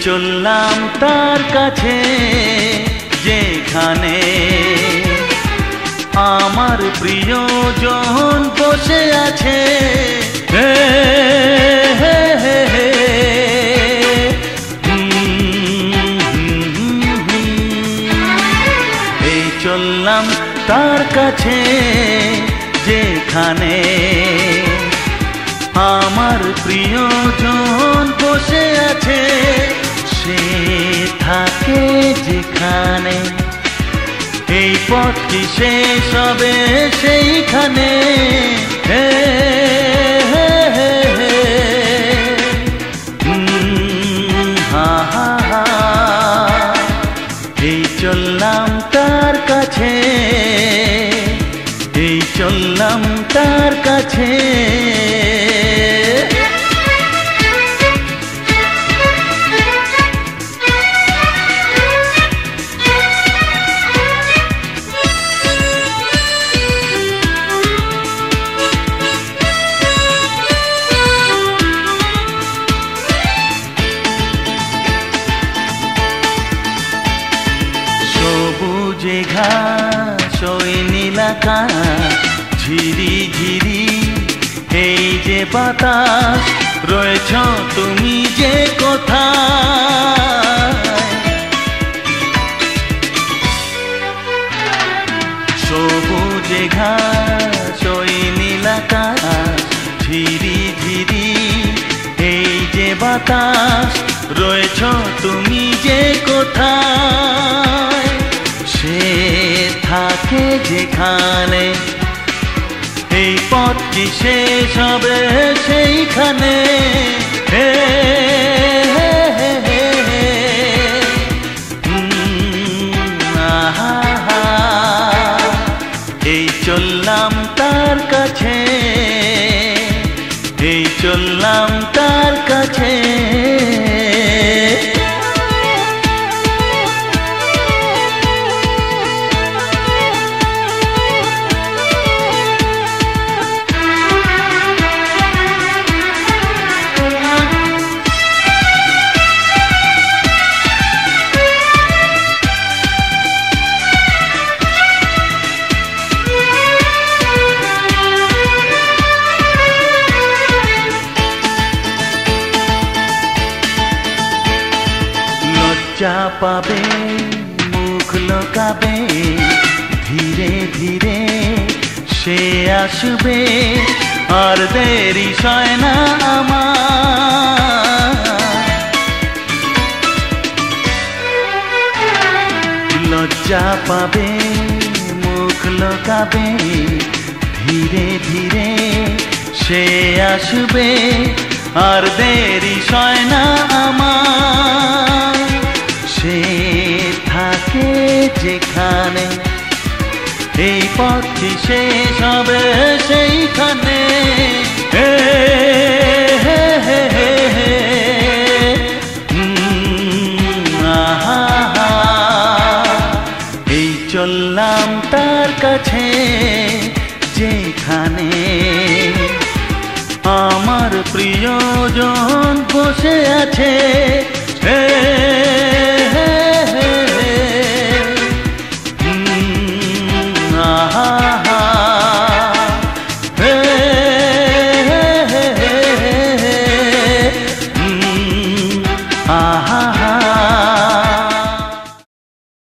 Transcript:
চললাম তার কাছে যেখানে আমার প্রিয়জন বসে আছে। হে হে হে হে এই চললাম তার কাছে যেখানে আমার প্রিয়জন বসে আছে। সে থাকে যেখানে এই পথটি শেষ হবে সেইখানে। হে হে হে হে হা হা হা এই চললাম তার কাছে, এই চললাম তার কাছে। সবুজে ঘাস ওই নীল আকাশ ঝিরি ঝিরি এই যে বাতাস রয়েছ তুমি যে কোথায়। সবুজে ঘাস ওই নীল আকাশ ঝিরি ঝিরি এই যে বাতাস রয়েছ তুমি যে কোথায়। সে থাকে যেখানে এই পথটি শেষ হবে সেইখানে। হে হে হে হে আহা হা এই চললাম তার কাছে, এই চললাম তার কাছে। লজ্জা পাবে মুখ লোকাবে ধীরে ধীরে সে আসবে আর দেরি সয় না আমার। লজ্জা পাবে মুখ লোকাবে ধীরে ধীরে সে আসবে আর দেরি সয় না আমার। সে থাকে যেখানে এই পথটি শেষ হবে সেইখানে। হে হে হে হে হে আহা হা এই চললাম তার কাছে যেখানে আমার প্রিয়জন বসে আছে।